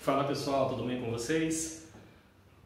Fala pessoal, tudo bem com vocês?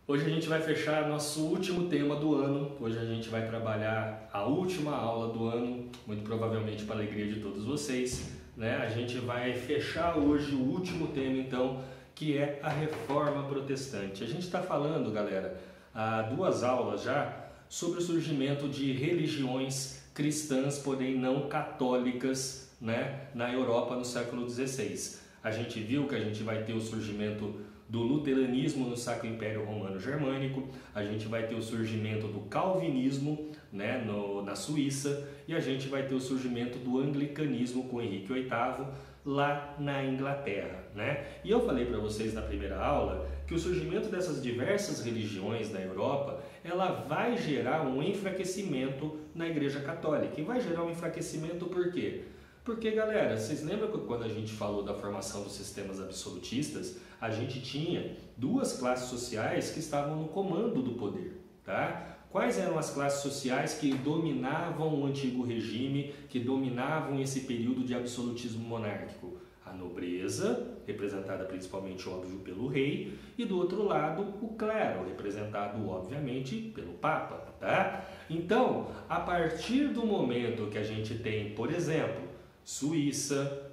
Hoje a gente vai fechar nosso último tema do ano. Hoje a gente vai trabalhar a última aula do ano, muito provavelmente para a alegria de todos vocês, né? A gente vai fechar hoje o último tema então, que é a Reforma Protestante. A gente está falando, galera, há 2 aulas já, sobre o surgimento de religiões cristãs, porém não católicas, né, na Europa no século XVI. A gente viu que a gente vai ter o surgimento do luteranismo no Sacro Império Romano Germânico, a gente vai ter o surgimento do calvinismo, né, na Suíça, e a gente vai ter o surgimento do anglicanismo com Henrique VIII lá na Inglaterra, né? E eu falei para vocês na primeira aula que o surgimento dessas diversas religiões na Europa, ela vai gerar um enfraquecimento na Igreja Católica. E vai gerar um enfraquecimento por quê? Porque, galera, vocês lembram que quando a gente falou da formação dos sistemas absolutistas, a gente tinha 2 classes sociais que estavam no comando do poder, tá? Quais eram as classes sociais que dominavam o antigo regime, que dominavam esse período de absolutismo monárquico? A nobreza, representada principalmente, óbvio, pelo rei, e do outro lado, o clero, representado, obviamente, pelo Papa, tá? Então, a partir do momento que a gente tem, por exemplo, Suíça,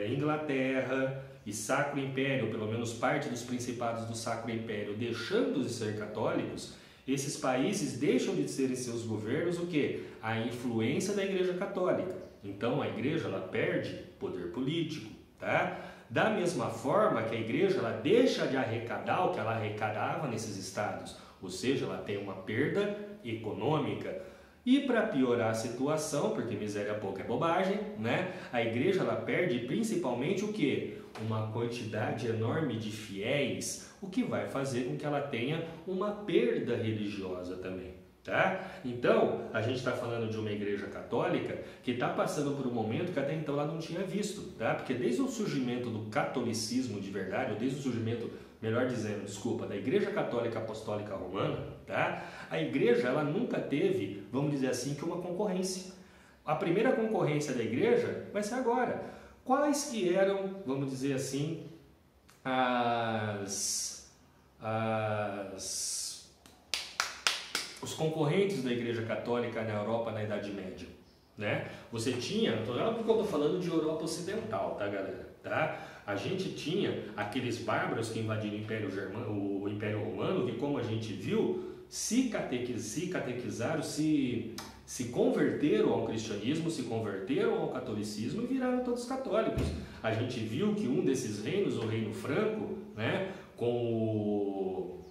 Inglaterra e Sacro Império, pelo menos parte dos principados do Sacro Império, deixando de ser católicos, esses países deixam de ser em seus governos o quê? A influência da Igreja Católica. Então a Igreja ela perde poder político, tá? Da mesma forma que a Igreja ela deixa de arrecadar o que ela arrecadava nesses estados, ou seja, ela tem uma perda econômica. E para piorar a situação, porque miséria pouca é bobagem, né? A igreja ela perde principalmente o quê? Uma quantidade enorme de fiéis, o que vai fazer com que ela tenha uma perda religiosa também, tá? Então, a gente está falando de uma igreja católica que está passando por um momento que até então ela não tinha visto, tá? Porque desde o surgimento do catolicismo de verdade, ou desde o surgimento, melhor dizendo, desculpa, da Igreja Católica Apostólica Romana, tá? A igreja ela nunca teve, vamos dizer assim, que uma concorrência. A primeira concorrência da igreja vai ser agora. Quais que eram, vamos dizer assim, os concorrentes da Igreja Católica na Europa na Idade Média, né? Você tinha, porque eu estou falando de Europa Ocidental, tá, galera? Tá? A gente tinha aqueles bárbaros que invadiram o Império Romano, que, como a gente viu, se catequizaram, se converteram ao cristianismo, se converteram ao catolicismo e viraram todos católicos. A gente viu que um desses reinos, o Reino Franco, né, com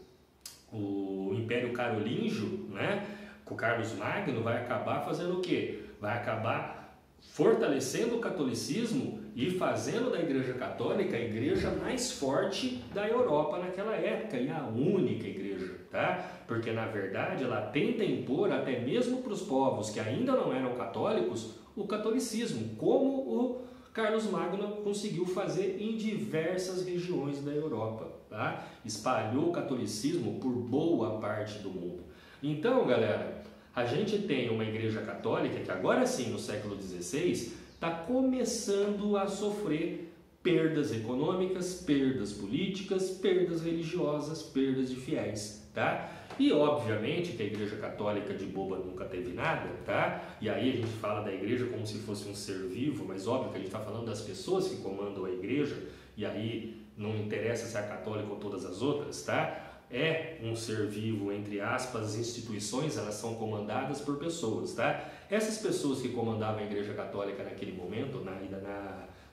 o Império Carolíngio, né, com Carlos Magno, vai acabar fazendo o quê? Vai acabar fortalecendo o catolicismo e fazendo da Igreja Católica a igreja mais forte da Europa naquela época, e a única igreja, tá? Porque na verdade ela tenta impor até mesmo para os povos que ainda não eram católicos o catolicismo, como o Carlos Magno conseguiu fazer em diversas regiões da Europa, tá? Espalhou o catolicismo por boa parte do mundo. Então, galera, a gente tem uma igreja católica que agora sim, no século XVI, está começando a sofrer perdas econômicas, perdas políticas, perdas religiosas, perdas de fiéis, tá? E obviamente que a Igreja Católica de boba nunca teve nada, tá? E aí a gente fala da igreja como se fosse um ser vivo, mas óbvio que a gente está falando das pessoas que comandam a igreja, e aí não interessa se é a católica ou todas as outras, tá? É um ser vivo, entre aspas, as instituições elas são comandadas por pessoas, tá? Essas pessoas que comandavam a Igreja Católica naquele momento,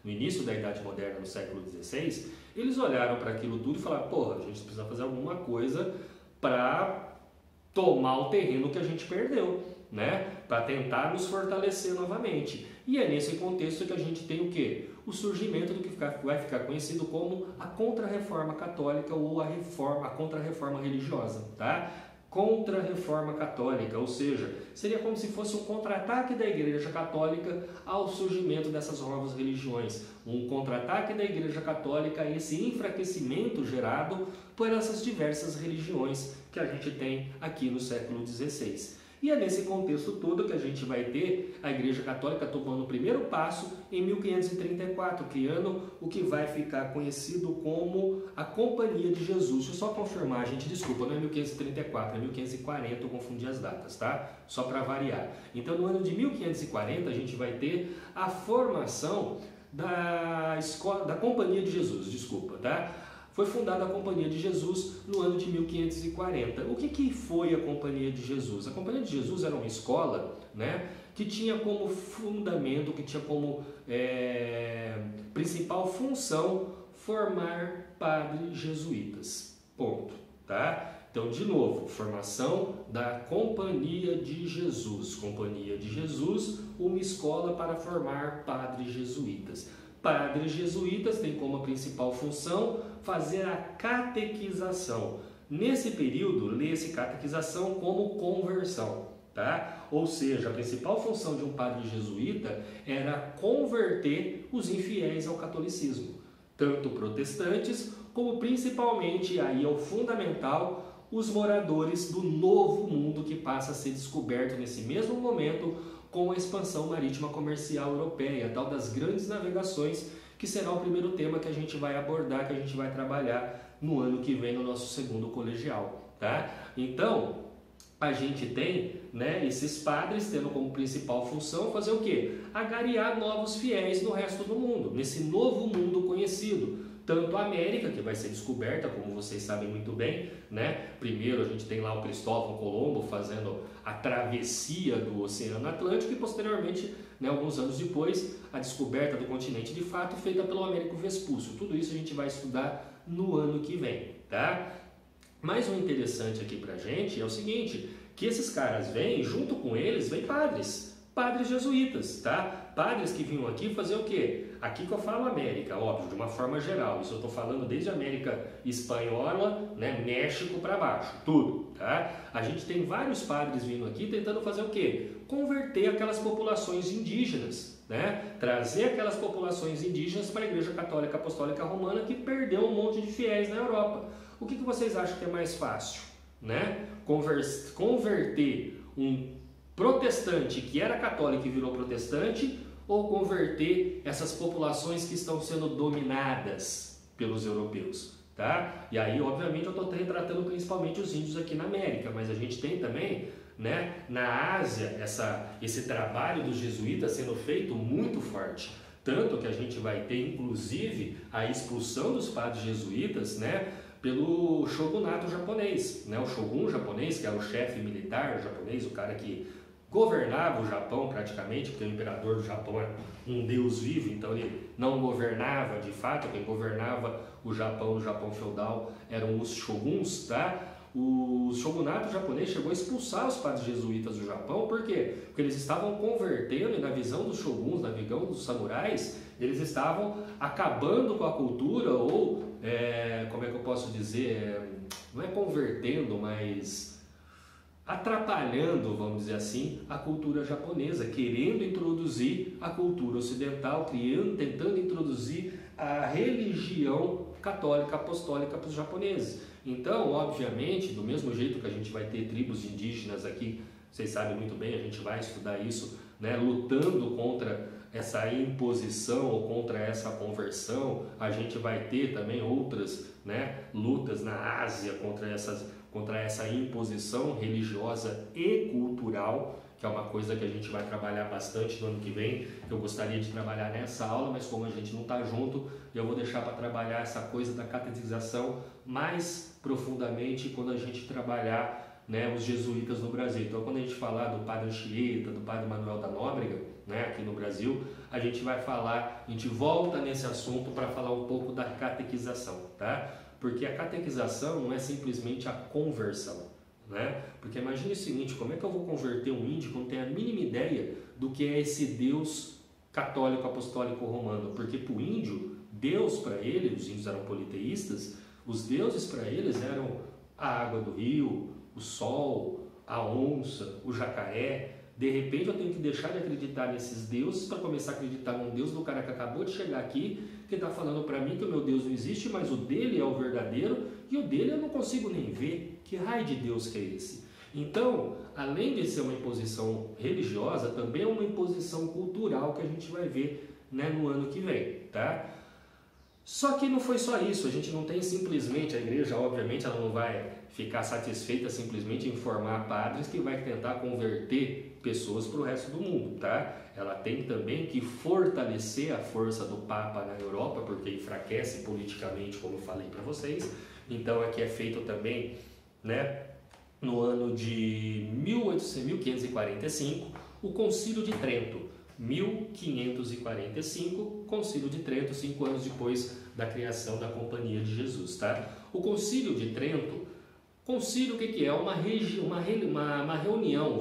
no início da Idade Moderna, no século XVI, eles olharam para aquilo tudo e falaram, porra, a gente precisa fazer alguma coisa para tomar o terreno que a gente perdeu, né? Para tentar nos fortalecer novamente. E é nesse contexto que a gente tem o quê? O surgimento do que vai ficar conhecido como a Contra-Reforma Católica ou a Contra-Reforma Religiosa, tá? Contra-Reforma Católica, ou seja, seria como se fosse um contra-ataque da Igreja Católica ao surgimento dessas novas religiões, um contra-ataque da Igreja Católica a esse enfraquecimento gerado por essas diversas religiões que a gente tem aqui no século XVI. E é nesse contexto todo que a gente vai ter a Igreja Católica tomando o primeiro passo em 1534, criando o que vai ficar conhecido como a Companhia de Jesus. Deixa eu só confirmar, gente, desculpa, não é 1534, é 1540, eu confundi as datas, tá? Só para variar. Então, no ano de 1540, a gente vai ter a formação da Companhia de Jesus, desculpa, tá? Foi fundada a Companhia de Jesus no ano de 1540. O que foi a Companhia de Jesus? A Companhia de Jesus era uma escola, né, que tinha como fundamento, que tinha como principal função formar padres jesuítas. Ponto. Tá? Então, de novo, formação da Companhia de Jesus. Companhia de Jesus, uma escola para formar padres jesuítas. Padres jesuítas têm como principal função fazer a catequização. Nesse período, lê-se catequização como conversão, tá? Ou seja, a principal função de um padre jesuíta era converter os infiéis ao catolicismo, tanto protestantes como principalmente, aí é o fundamental, os moradores do novo mundo que passa a ser descoberto nesse mesmo momento com a expansão marítima comercial europeia, a tal das grandes navegações, que será o primeiro tema que a gente vai abordar, que a gente vai trabalhar no ano que vem no nosso segundo colegial, tá? Então, a gente tem, né, esses padres tendo como principal função fazer o quê? Agariar novos fiéis no resto do mundo, nesse novo mundo conhecido. Tanto a América, que vai ser descoberta, como vocês sabem muito bem, né? Primeiro a gente tem lá o Cristóvão Colombo fazendo a travessia do Oceano Atlântico e posteriormente, né, alguns anos depois, a descoberta do continente de fato feita pelo Américo Vespúcio. Tudo isso a gente vai estudar no ano que vem, tá? Mas o interessante aqui pra gente é o seguinte, que esses caras vêm, junto com eles, vêm padres jesuítas, tá? Padres que vinham aqui fazer o quê? Aqui que eu falo América, óbvio, de uma forma geral. Isso eu estou falando desde a América Espanhola, né, México para baixo, tudo, tá? A gente tem vários padres vindo aqui tentando fazer o quê? Converter aquelas populações indígenas, né? Trazer aquelas populações indígenas para a Igreja Católica Apostólica Romana que perdeu um monte de fiéis na Europa. O que vocês acham que é mais fácil, né? Converter um protestante que era católico e virou protestante, ou converter essas populações que estão sendo dominadas pelos europeus, tá? E aí, obviamente, eu estou retratando principalmente os índios aqui na América, mas a gente tem também, né, na Ásia, esse trabalho dos jesuítas sendo feito muito forte. Tanto que a gente vai ter, inclusive, a expulsão dos padres jesuítas, né, pelo shogunato japonês, né? O shogun japonês, que é o chefe militar japonês, o cara que governava o Japão praticamente, porque o imperador do Japão era um deus vivo, então ele não governava de fato, quem governava o Japão feudal eram os shoguns, tá? O shogunato japonês chegou a expulsar os padres jesuítas do Japão, por quê? Porque eles estavam convertendo, e na visão dos shoguns, na visão dos samurais, eles estavam acabando com a cultura, ou, como é que eu posso dizer, não é convertendo, mas atrapalhando, vamos dizer assim, a cultura japonesa, querendo introduzir a cultura ocidental, tentando introduzir a religião católica apostólica para os japoneses. Então, obviamente, do mesmo jeito que a gente vai ter tribos indígenas aqui, vocês sabem muito bem, a gente vai estudar isso, né, lutando contra essa imposição ou contra essa conversão, a gente vai ter também outras, né, lutas na Ásia contra essa imposição religiosa e cultural, que é uma coisa que a gente vai trabalhar bastante no ano que vem, que eu gostaria de trabalhar nessa aula, mas como a gente não está junto, eu vou deixar para trabalhar essa coisa da catequização mais profundamente quando a gente trabalhar, né, os jesuítas no Brasil. Então, quando a gente falar do padre Anchieta, do padre Manuel da Nóbrega, né, aqui no Brasil, a gente vai falar, a gente volta nesse assunto para falar um pouco da catequização, tá? Porque a catequização não é simplesmente a conversão, né? Porque imagine o seguinte, como é que eu vou converter um índio que não tem a mínima ideia do que é esse Deus católico apostólico romano? Porque para o índio, Deus para ele, os índios eram politeístas, os deuses para eles eram a água do rio, o sol, a onça, o jacaré. De repente eu tenho que deixar de acreditar nesses deuses para começar a acreditar num Deus do cara que acabou de chegar aqui, que está falando para mim que o meu Deus não existe, mas o dele é o verdadeiro e o dele eu não consigo nem ver. Que raio de Deus que é esse? Então, além de ser uma imposição religiosa, também é uma imposição cultural que a gente vai ver, né, no ano que vem, tá? Só que não foi só isso, a gente não tem simplesmente, a igreja obviamente ela não vai ficar satisfeita simplesmente em formar padres que vai tentar converter pessoas para o resto do mundo, tá? Ela tem também que fortalecer a força do Papa na Europa, porque enfraquece politicamente, como eu falei para vocês. Então aqui é feito também, né, no ano de 1545, o Concílio de Trento. 1545, Concílio de Trento, 5 anos depois da criação da Companhia de Jesus, tá? O Concílio de Trento, concílio o que é? Uma reunião,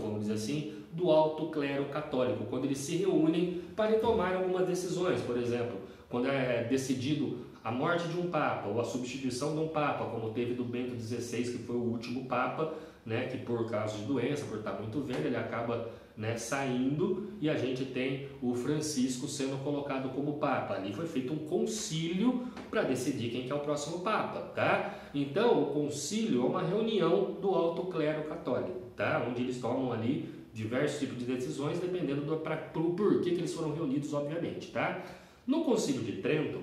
vamos dizer assim, do alto clero católico, quando eles se reúnem para tomar algumas decisões. Por exemplo, quando é decidido a morte de um papa ou a substituição de um papa, como teve do Bento XVI, que foi o último papa, né, que por causa de doença, por estar muito velho, ele acaba, né, saindo, e a gente tem o Francisco sendo colocado como papa. Ali foi feito um concílio para decidir quem que é o próximo papa, tá? Então, o concílio é uma reunião do alto clero católico, tá? Onde eles tomam ali diversos tipos de decisões, dependendo do porquê que eles foram reunidos, obviamente, tá? No Concílio de Trento,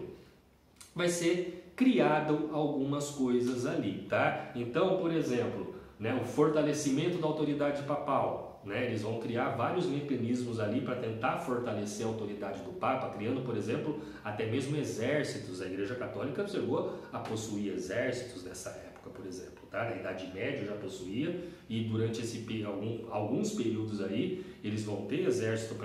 vai ser criado algumas coisas ali, tá? Então, por exemplo, né, o fortalecimento da autoridade papal, né, eles vão criar vários mecanismos ali para tentar fortalecer a autoridade do Papa, criando, por exemplo, até mesmo exércitos. A Igreja Católica chegou a possuir exércitos nessa época, por exemplo, tá? Na Idade Média já possuía, e durante alguns períodos aí eles vão ter exército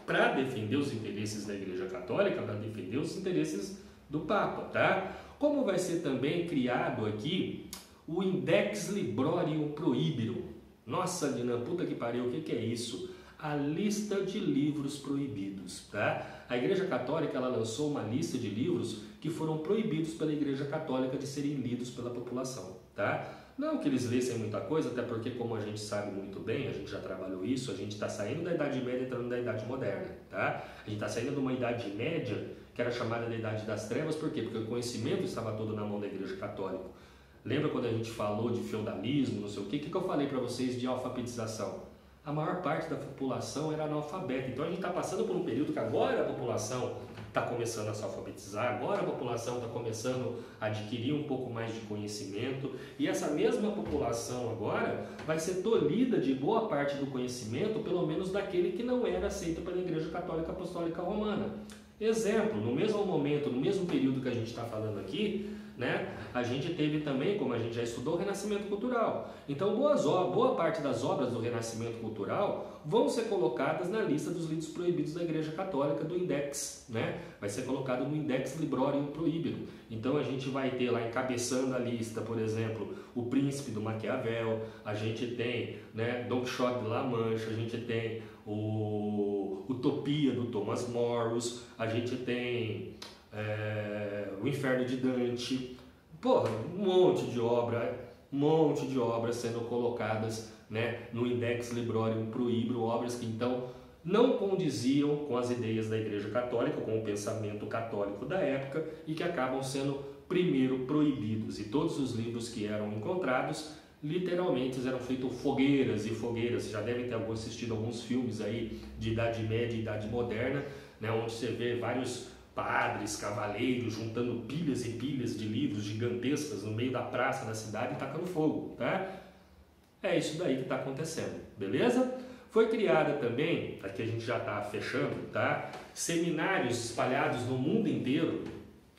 para defender os interesses da Igreja Católica, para defender os interesses do Papa, tá? Como vai ser também criado aqui o Index Librorum Prohibirum. Nossa, Dina, puta que pariu, o que é isso? A lista de livros proibidos, tá? A Igreja Católica, ela lançou uma lista de livros que foram proibidos pela Igreja Católica de serem lidos pela população, tá? Não que eles lessem muita coisa, até porque, como a gente sabe muito bem, a gente já trabalhou isso, a gente está saindo da Idade Média e entrando na Idade Moderna, tá? A gente está saindo de uma Idade Média que era chamada de Idade das Trevas, por quê? Porque o conhecimento estava todo na mão da Igreja Católica. Lembra quando a gente falou de feudalismo, não sei o quê? O que eu falei para vocês de alfabetização? A maior parte da população era analfabeta. Então a gente está passando por um período que agora a população está começando a se alfabetizar, agora a população está começando a adquirir um pouco mais de conhecimento, e essa mesma população agora vai ser tolhida de boa parte do conhecimento, pelo menos daquele que não era aceito pela Igreja Católica Apostólica Romana. Exemplo, no mesmo momento, no mesmo período que a gente está falando aqui, né, a gente teve também, como a gente já estudou, o Renascimento Cultural. Então, boa parte das obras do Renascimento Cultural vão ser colocadas na lista dos livros proibidos da Igreja Católica, do Index, né? Vai ser colocado no Index Librorum Prohibitum. Então, a gente vai ter lá, encabeçando a lista, por exemplo, O Príncipe do Maquiavel, a gente tem, né, Don Quixote de La Mancha, a gente tem o Utopia do Thomas Morus, a gente tem o Inferno de Dante. Porra, um monte de obras sendo colocadas, né, no Index Librorum Prohibitum, obras que então não condiziam com as ideias da Igreja Católica, com o pensamento católico da época, e que acabam sendo primeiro proibidos. E todos os livros que eram encontrados, literalmente eram feitos fogueiras e fogueiras. Você já deve ter assistido alguns filmes aí de Idade Média e Idade Moderna, né, onde você vê vários padres, cavaleiros, juntando pilhas e pilhas de livros gigantescas no meio da praça da cidade e tacando fogo, tá? É isso daí que está acontecendo, beleza? Foi criada também, aqui a gente já está fechando, tá? Seminários espalhados no mundo inteiro,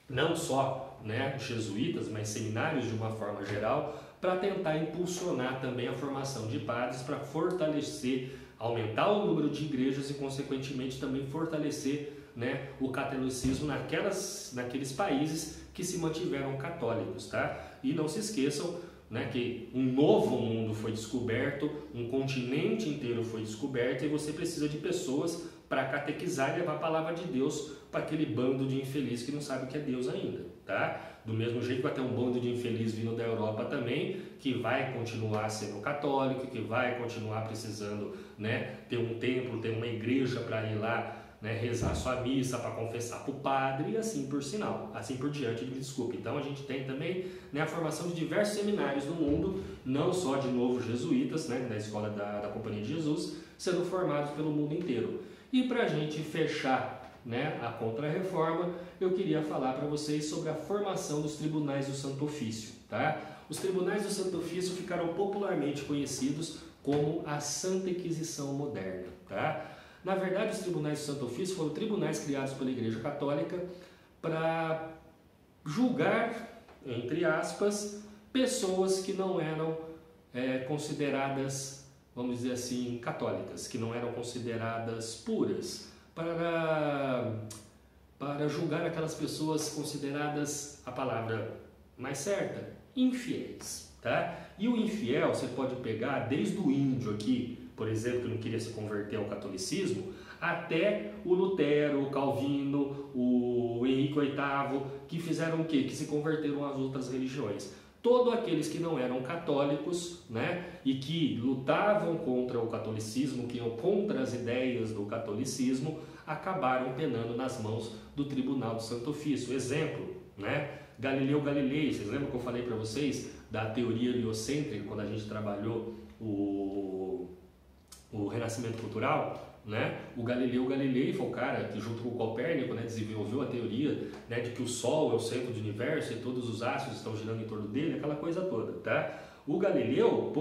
não só, né, jesuítas, mas seminários de uma forma geral, para tentar impulsionar também a formação de padres, para fortalecer, aumentar o número de igrejas e, consequentemente, também fortalecer, né, o catolicismo naqueles países que se mantiveram católicos, tá? E não se esqueçam, né, que um novo mundo foi descoberto, um continente inteiro foi descoberto, e você precisa de pessoas para catequizar e levar a palavra de Deus para aquele bando de infeliz que não sabe o que é Deus ainda, tá? Do mesmo jeito vai ter um bando de infeliz vindo da Europa também, que vai continuar sendo católico, que vai continuar precisando, né, ter um templo, ter uma igreja para ir lá né, rezar sua missa, para confessar para o padre e assim por diante, desculpa. Então a gente tem também, né, a formação de diversos seminários no mundo, não só de novo jesuítas, né, da escola da Companhia de Jesus, sendo formados pelo mundo inteiro. E para a gente fechar, né, a Contra-Reforma, eu queria falar para vocês sobre a formação dos tribunais do Santo Ofício. Tá? Os tribunais do Santo Ofício ficaram popularmente conhecidos como a Santa Inquisição moderna. Tá? Na verdade, os tribunais do Santo Ofício foram tribunais criados pela Igreja Católica para julgar, entre aspas, pessoas que não eram consideradas, vamos dizer assim, católicas, que não eram consideradas puras, para julgar aquelas pessoas consideradas, a palavra mais certa, infiéis. Tá? E o infiel você pode pegar desde o índio aqui, por exemplo, que não queria se converter ao catolicismo, até o Lutero, o Calvino, o Henrique VIII, que fizeram o quê? Que se converteram às outras religiões. Todos aqueles que não eram católicos, né, e que lutavam contra o catolicismo, que iam contra as ideias do catolicismo, acabaram penando nas mãos do Tribunal do Santo Ofício. Exemplo, né, Galileu Galilei. Vocês lembram que eu falei para vocês da teoria heliocêntrica, quando a gente trabalhou o Renascimento Cultural? Né? O Galileu Galilei foi o cara que, junto com o Copérnico, né, desenvolveu a teoria, né, de que o Sol é o centro do universo e todos os astros estão girando em torno dele, aquela coisa toda. Tá? O Galileu,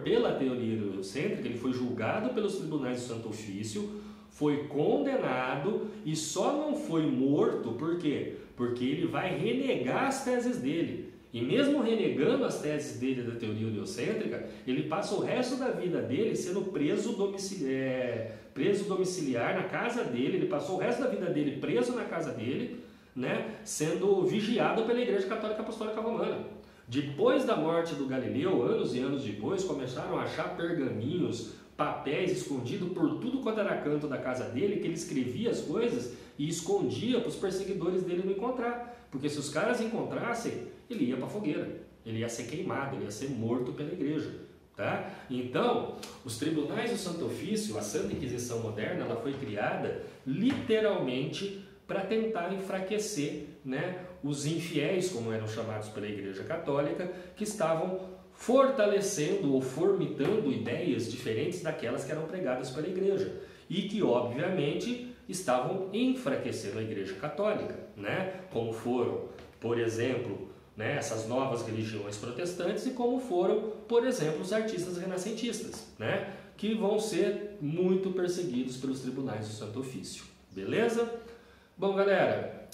pela teoria heliocêntrica, ele foi julgado pelos tribunais do Santo Ofício, foi condenado e só não foi morto. Por quê? Porque ele vai renegar as teses dele. E mesmo renegando as teses dele da teoria heliocêntrica, ele passa o resto da vida dele sendo preso domiciliar na casa dele. Ele passou o resto da vida dele preso na casa dele, né, sendo vigiado pela Igreja Católica Apostólica Romana. Depois da morte do Galileu, anos e anos depois, começaram a achar pergaminhos, papéis escondidos por tudo quanto era canto da casa dele, que ele escrevia as coisas e escondia para os perseguidores dele não encontrar. Porque se os caras encontrassem, ele ia para a fogueira, ele ia ser queimado, ele ia ser morto pela igreja. Tá? Então, os tribunais do Santo Ofício, a Santa Inquisição moderna, ela foi criada literalmente para tentar enfraquecer, né, os infiéis, como eram chamados pela Igreja Católica, que estavam fortalecendo ou formitando ideias diferentes daquelas que eram pregadas pela Igreja e que, obviamente, estavam enfraquecendo a Igreja Católica, né? Como foram, por exemplo, né, essas novas religiões protestantes e como foram, por exemplo, os artistas renascentistas, né, que vão ser muito perseguidos pelos tribunais do Santo Ofício. Beleza? Bom, galera,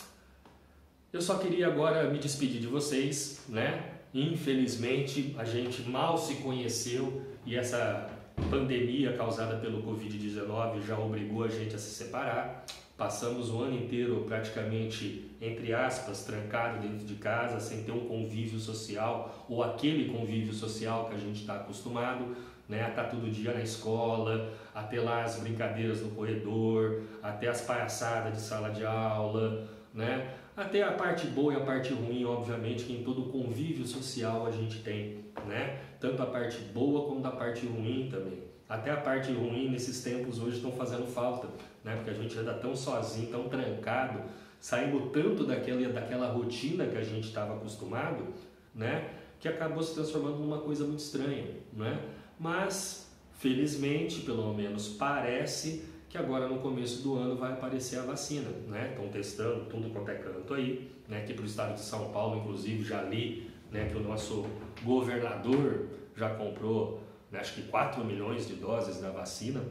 eu só queria agora me despedir de vocês, né? Infelizmente, a gente mal se conheceu e essa pandemia causada pelo Covid-19 já obrigou a gente a se separar. Passamos o ano inteiro praticamente, entre aspas, trancado dentro de casa, sem ter um convívio social ou aquele convívio social que a gente está acostumado, né? A estar todo dia na escola, a ter lá as brincadeiras no corredor, até as palhaçadas de sala de aula, né? Até a parte boa e a parte ruim, obviamente, que em todo convívio social a gente tem, né? Tanto a parte boa como a parte ruim também. Até a parte ruim nesses tempos hoje estão fazendo falta, né? Porque a gente anda tão sozinho, tão trancado, saímos tanto daquela rotina que a gente estava acostumado, né? Que acabou se transformando numa coisa muito estranha, né? Mas, felizmente, pelo menos parece que agora no começo do ano vai aparecer a vacina, né? Estão testando tudo quanto é canto aí, né? Aqui para o estado de São Paulo, inclusive, já li, né, que o nosso governador já comprou, né, acho que 4 milhões de doses da vacina,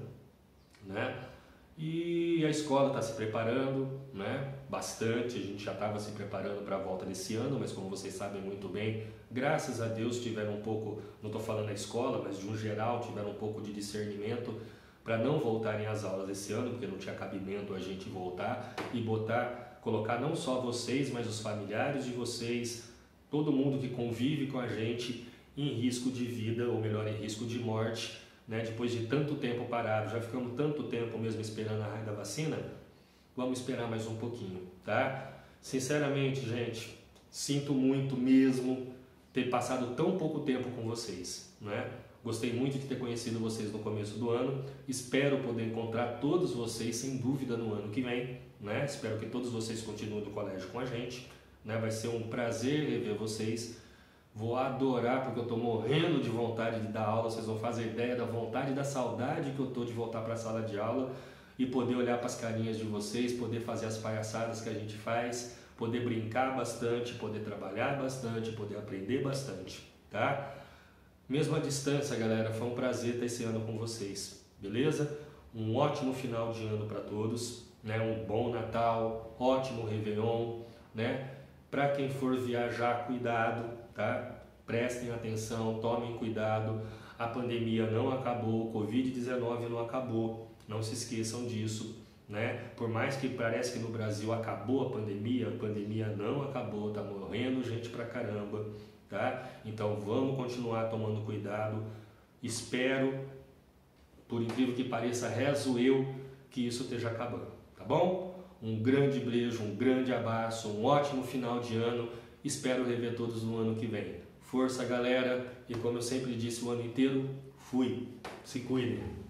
né? E a escola está se preparando, né? Bastante, a gente já estava se preparando para a volta desse ano, mas como vocês sabem muito bem, graças a Deus tiveram um pouco, não estou falando da escola, mas de um geral, tiveram um pouco de discernimento para não voltarem às aulas esse ano, porque não tinha cabimento a gente voltar e colocar não só vocês, mas os familiares de vocês, todo mundo que convive com a gente em risco de vida, ou melhor, em risco de morte, né? Depois de tanto tempo parado, já ficamos tanto tempo mesmo esperando a raio da vacina, vamos esperar mais um pouquinho, tá? Sinceramente, gente, sinto muito mesmo ter passado tão pouco tempo com vocês, né? Gostei muito de ter conhecido vocês no começo do ano. Espero poder encontrar todos vocês, sem dúvida, no ano que vem, né? Espero que todos vocês continuem no colégio com a gente, né? Vai ser um prazer rever vocês. Vou adorar, porque eu estou morrendo de vontade de dar aula. Vocês vão fazer ideia da vontade e da saudade que eu estou de voltar para a sala de aula e poder olhar para as carinhas de vocês, poder fazer as palhaçadas que a gente faz, poder brincar bastante, poder trabalhar bastante, poder aprender bastante, tá? Mesmo à distância, galera, foi um prazer estar esse ano com vocês, beleza? Um ótimo final de ano para todos, né? Um bom Natal, ótimo Réveillon, né? Para quem for viajar, cuidado, tá? Prestem atenção, tomem cuidado. A pandemia não acabou, o Covid-19 não acabou, não se esqueçam disso, né? Por mais que pareça que no Brasil acabou a pandemia não acabou, tá morrendo gente pra caramba, tá? Então vamos continuar tomando cuidado. Espero, por incrível que pareça, rezo eu que isso esteja acabando, tá bom? Um grande beijo, um grande abraço, um ótimo final de ano. Espero rever todos no ano que vem. Força, galera, e como eu sempre disse o ano inteiro, fui. Se cuidem.